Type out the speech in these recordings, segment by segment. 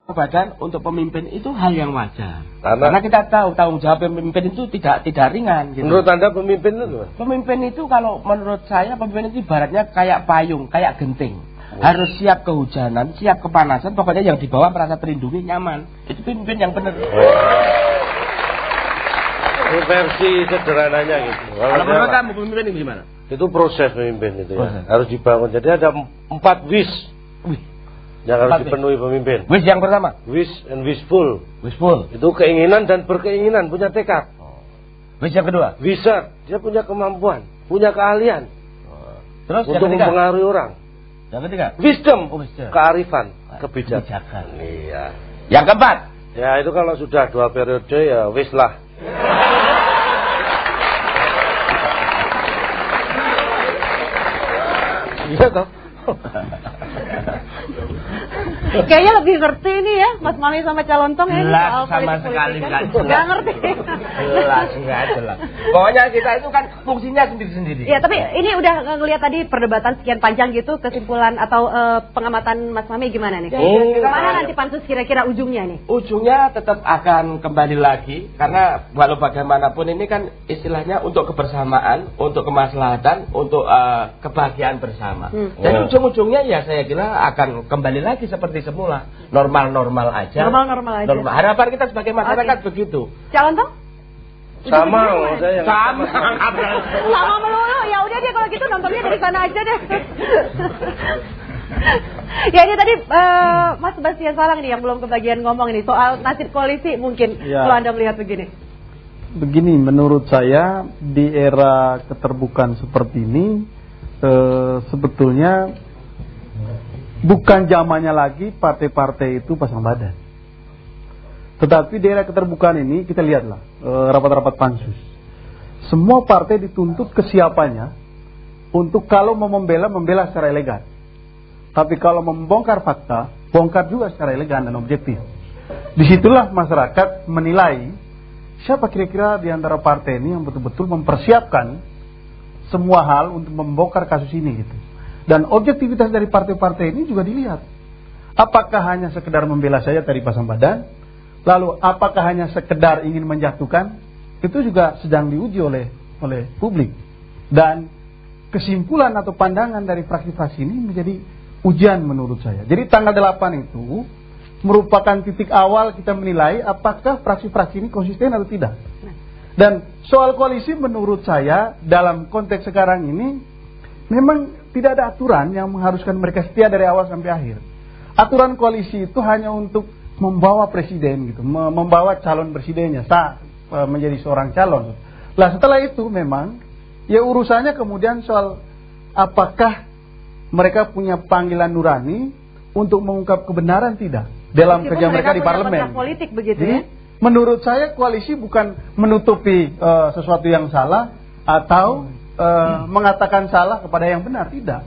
badan untuk pemimpin itu hal yang wajar. Karena kita tahu tanggung jawab pemimpin itu tidak ringan. Gitu. Menurut Anda pemimpin itu? Pemimpin itu kalau menurut saya pemimpin itu ibaratnya kayak payung, kayak genting. Harus siap kehujanan, siap kepanasan. Pokoknya yang di bawah merasa terlindungi, nyaman. Itu pemimpin yang benar. Ini versi sederhananya gitu. Kalau menurut kamu pemimpin itu gimana? Itu proses pemimpin itu ya. Harus dibangun. Jadi ada 4 wish yang harus dipenuhi pemimpin. Wish yang pertama? Wish and wishful. Wishful. Itu keinginan dan berkeinginan, punya tekad. Wish yang kedua? Wizard. Dia punya kemampuan, punya keahlian. Terus untuk mempengaruhi orang. Yang ketiga? Wisdom. Kearifan, kebijakan. Iya. Yang keempat? Ya itu kalau sudah 2 periode ya wis lah. Iya toh. Kayaknya lebih ngerti ini ya Mas Mami sama Calontong ya. Jelas sama sekali nggak ngerti. Jelas. Pokoknya kita itu kan fungsinya sendiri-sendiri. Ya tapi ini udah ngelihat tadi perdebatan sekian panjang gitu, kesimpulan atau pengamatan Mas Mami gimana nih? Kemana nanti pansus kira-kira ujungnya nih? Ujungnya tetap akan kembali lagi karena walau bagaimanapun ini kan istilahnya untuk kebersamaan, untuk kemaslahatan, untuk kebahagiaan bersama. Dan ujung-ujungnya ya saya kira akan kembali lagi seperti semula, normal-normal aja. Normal-normal aja. Harapan kita sebagai masyarakat begitu. Calontong? Sama, saya yang sama melulu. Ya udah deh kalau gitu nontonnya dari sana aja deh. Ya ini tadi Mas Sebastian Salang nih yang belum kebagian ngomong ini soal nasib koalisi mungkin kalau Anda melihat begini. Begini, menurut saya di era keterbukaan seperti ini sebetulnya bukan zamannya lagi partai-partai itu pasang badan. Tetapi di era keterbukaan ini kita lihatlah rapat-rapat pansus. Semua partai dituntut kesiapannya untuk kalau mau membela secara elegan. Tapi kalau membongkar fakta, bongkar juga secara elegan dan objektif. Disitulah masyarakat menilai siapa kira-kira di antara partai ini yang betul-betul mempersiapkan semua hal untuk membongkar kasus ini gitu. Dan objektivitas dari partai-partai ini juga dilihat. Apakah hanya sekedar membela saja dari pasang badan? Lalu apakah hanya sekedar ingin menjatuhkan? Itu juga sedang diuji oleh publik. Dan kesimpulan atau pandangan dari fraksi-fraksi ini menjadi ujian menurut saya. Jadi tanggal 8 itu merupakan titik awal kita menilai apakah fraksi-fraksi ini konsisten atau tidak. Dan soal koalisi menurut saya dalam konteks sekarang ini memang tidak ada aturan yang mengharuskan mereka setia dari awal sampai akhir. Aturan koalisi itu hanya untuk membawa presiden gitu, membawa calon presidennya menjadi seorang calon. Lah setelah itu memang ya urusannya kemudian soal apakah mereka punya panggilan nurani untuk mengungkap kebenaran tidak dalam kerja mereka di parlemen. Politik begitu. Jadi, menurut saya koalisi bukan menutupi sesuatu yang salah atau mengatakan salah kepada yang benar, tidak.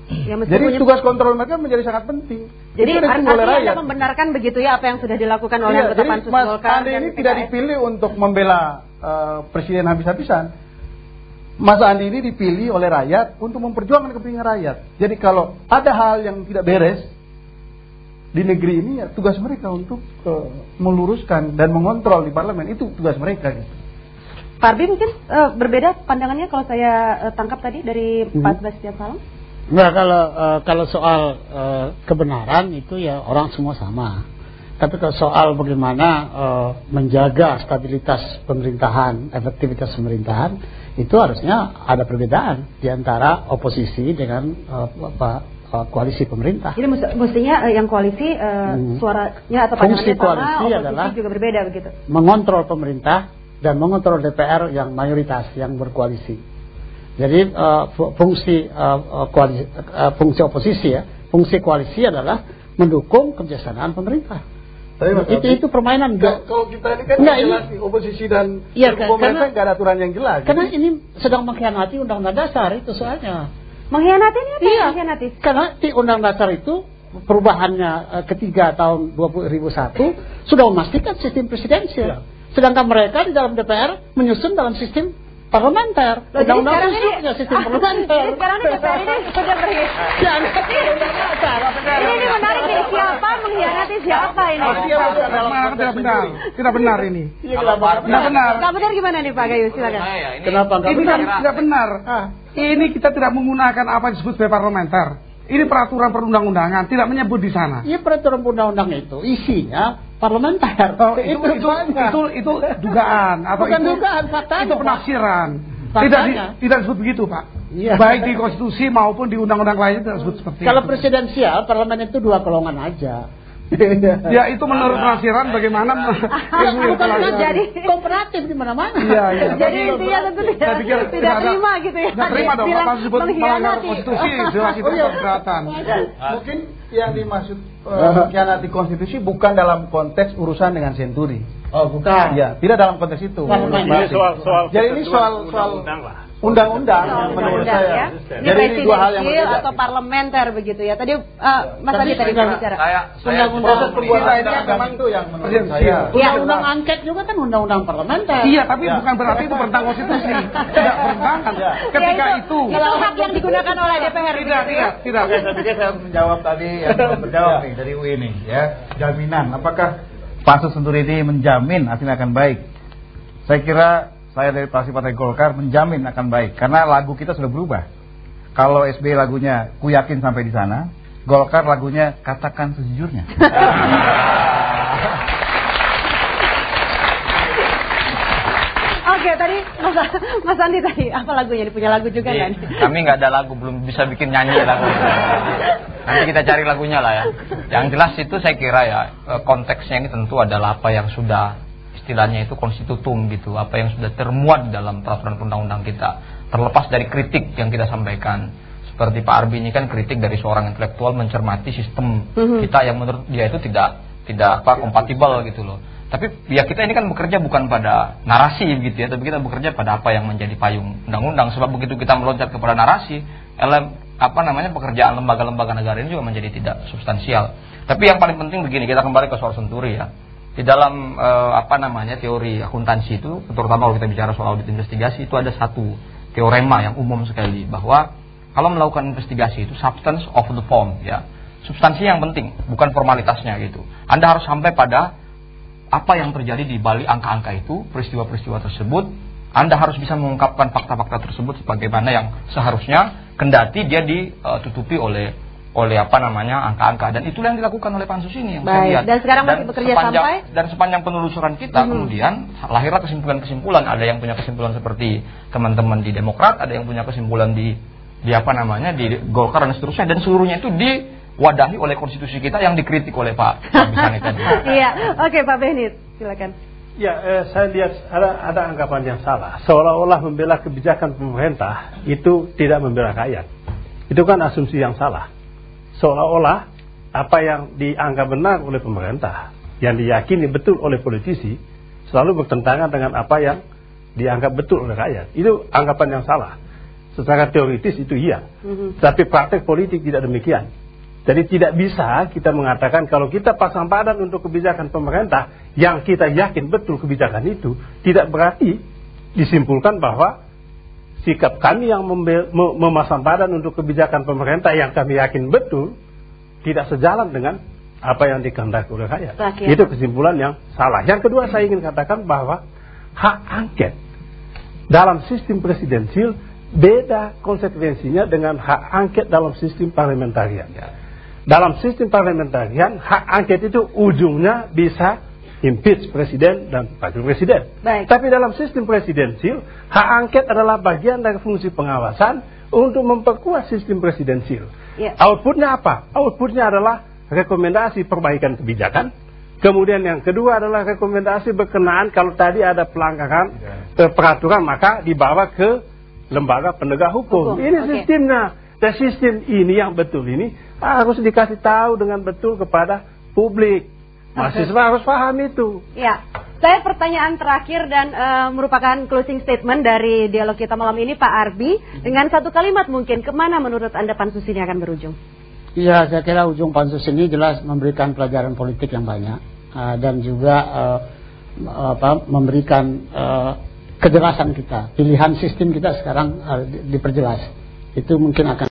Ya, jadi tugas kontrol mereka menjadi sangat penting. Jadi artinya Anda membenarkan begitu ya apa yang sudah dilakukan oleh anggota pansus Golkar. Mas Andi ini tidak dipilih untuk membela presiden habis-habisan. Mas Andi ini dipilih oleh rakyat untuk memperjuangkan kepentingan rakyat. Jadi kalau ada hal yang tidak beres di negeri ini, ya tugas mereka untuk meluruskan dan mengontrol di parlemen, itu tugas mereka gitu. Pak Arbi mungkin berbeda pandangannya kalau saya tangkap tadi dari Pak Sebastian Salang? Nah, kalau soal kebenaran itu ya orang semua sama. Tapi kalau soal bagaimana menjaga stabilitas pemerintahan, efektivitas pemerintahan, itu harusnya ada perbedaan di antara oposisi dengan koalisi pemerintah. Jadi mestinya yang koalisi suaranya atau pandangannya sama, oposisi adalah juga berbeda begitu. Mengontrol pemerintah dan mengontrol DPR yang mayoritas yang berkoalisi. Jadi fungsi oposisi ya, fungsi koalisi adalah mendukung kebijaksanaan pemerintah. Itu permainan. Kalau kita ini kan jelas oposisi dan pemerintah nggak ada aturan yang jelas. Karena ini sedang mengkhianati Undang-Undang Dasar itu soalnya. Mengkhianati ini apa? Iya. Mengkhianati. Karena di Undang-Undang Dasar itu perubahannya ketiga tahun 2001 sudah memastikan sistem presidensial. Sedangkan mereka di dalam DPR menyusun dalam sistem parlementer. Undang-undang ini punya sistem parlementer. Sekarang ini DPR ini sudah pergi. Ini menarik nih, siapa mengkhianati siapa ini? Tidak benar ini. Tidak benar. Nggak benar gimana nih Pak Gayus? Silakan. Kenapa nggak Ini benar? kan tidak benar. Ini kita tidak menggunakan apa yang disebut sebagai parlementer. Ini peraturan perundang-undangan, tidak menyebut di sana. Ya peraturan undang-undang itu isinya parlementer. Oh, itu dugaan atau bukan itu dugaan, faktanya. Itu penafsiran. Faktanya. Tidak disebut begitu, Pak. Iya. Baik di konstitusi maupun di undang-undang lain tidak disebut seperti Kalau itu. presidensial, parlemen itu 2 golongan aja. Ya itu menurut penafsiran bagaimana ilmu yang telah jadi kooperatif di mana-mana. Iya. Jadi intinya tentu tidak terima gitu ya. Tidak terima dong, apa disebut melanggar mengkhianati. konstitusi, jelas itu keberatan. Mungkin yang dimaksud mengkhianati konstitusi bukan dalam konteks urusan dengan Senturi. Oh, bukan. Ya, tidak dalam konteks itu. Ini soal Jadi ini soal undang-undang menurut saya. Ya. Ini Jadi ini dua hal yang berbeda. atau parlementer begitu ya. Tadi Mas Adi tadi berbicara. Proses pembuatan ini memang itu yang menurut saya. Undang-undang angket juga kan undang-undang parlementer. Iya, tapi bukan berarti itu bertentangan konstitusi. Tidak bertentangan. Ketika itu. Kalau hak yang digunakan oleh DPR. Tidak. Oke, saya pikir saya menjawab tadi yang menjawab nih dari UI nih ya. Jaminan, apakah Pansus Senturi ini menjamin hasilnya akan baik? Saya kira saya dari fraksi Partai Golkar menjamin akan baik karena lagu kita sudah berubah. Kalau SBY lagunya ku yakin sampai di sana, Golkar lagunya katakan sejujurnya. Oke, tadi Mas Andi tadi apa lagunya? Punya lagu juga kan? Kami nggak ada lagu, belum bisa bikin nyanyi lagu. Nanti kita cari lagunya lah ya. Yang jelas itu saya kira ya konteksnya ini tentu adalah apa yang sudah istilahnya itu konstitutum gitu, apa yang sudah termuat dalam peraturan perundang-undang kita, terlepas dari kritik yang kita sampaikan. Seperti Pak Arbi ini kan kritik dari seorang intelektual mencermati sistem kita yang menurut dia itu tidak kompatibel gitu loh. Tapi ya kita ini kan bekerja bukan pada narasi gitu ya, tapi kita bekerja pada apa yang menjadi payung undang-undang. Sebab begitu kita meloncat kepada narasi, pekerjaan lembaga-lembaga negara ini juga menjadi tidak substansial. Tapi yang paling penting begini, kita kembali ke soal Senturi ya. Di dalam teori akuntansi itu, terutama kalau kita bicara soal audit investigasi, itu ada satu teorema yang umum sekali, bahwa kalau melakukan investigasi itu substance of the form ya. Substansi yang penting, bukan formalitasnya gitu. Anda harus sampai pada apa yang terjadi di balik angka-angka itu, peristiwa-peristiwa tersebut. Anda harus bisa mengungkapkan fakta-fakta tersebut sebagaimana yang seharusnya, kendati dia ditutupi oleh angka-angka, dan itulah yang dilakukan oleh Pansus ini yang saya lihat. Dan sekarang masih bekerja dan sepanjang penelusuran kita kemudian lahirlah kesimpulan-kesimpulan. Ada yang punya kesimpulan seperti teman-teman di Demokrat, ada yang punya kesimpulan di Golkar dan seterusnya, dan seluruhnya itu diwadahi oleh konstitusi kita yang dikritik oleh Pak Bisani tadi. Iya, oke Pak Benit, silakan. Ya, saya lihat ada anggapan yang salah. Seolah-olah membela kebijakan pemerintah itu tidak membela rakyat. Itu kan asumsi yang salah. Seolah-olah apa yang dianggap benar oleh pemerintah, yang diyakini betul oleh politisi, selalu bertentangan dengan apa yang dianggap betul oleh rakyat. Itu anggapan yang salah. Secara teoritis itu iya, tapi praktek politik tidak demikian. Jadi tidak bisa kita mengatakan kalau kita pasang badan untuk kebijakan pemerintah yang kita yakin betul kebijakan itu, tidak berarti disimpulkan bahwa sikap kami yang memasang badan untuk kebijakan pemerintah yang kami yakin betul tidak sejalan dengan apa yang dikehendaki oleh rakyat. Itu kesimpulan yang salah. Yang kedua, saya ingin katakan bahwa hak angket dalam sistem presidensial beda konsekuensinya dengan hak angket dalam sistem parlementarian. Dalam sistem parlementarian, hak angket itu ujungnya bisa impeach presiden dan wakil presiden. Tapi dalam sistem presidensial, hak angket adalah bagian dari fungsi pengawasan untuk memperkuat sistem presidensial. Outputnya apa? Outputnya adalah rekomendasi perbaikan kebijakan. Kemudian yang kedua adalah rekomendasi berkenaan kalau tadi ada pelanggaran peraturan, maka dibawa ke lembaga penegak hukum. Ini sistemnya. Dan sistem ini yang betul ini harus dikasih tahu dengan betul kepada publik. Mahasiswa harus paham itu. Ya, saya pertanyaan terakhir dan merupakan closing statement dari dialog kita malam ini, Pak Arbi, dengan satu kalimat mungkin, kemana menurut Anda Pansus ini akan berujung? Iya, saya kira ujung Pansus ini jelas memberikan pelajaran politik yang banyak dan juga memberikan kejelasan kita, pilihan sistem kita sekarang diperjelas. Itu mungkin akan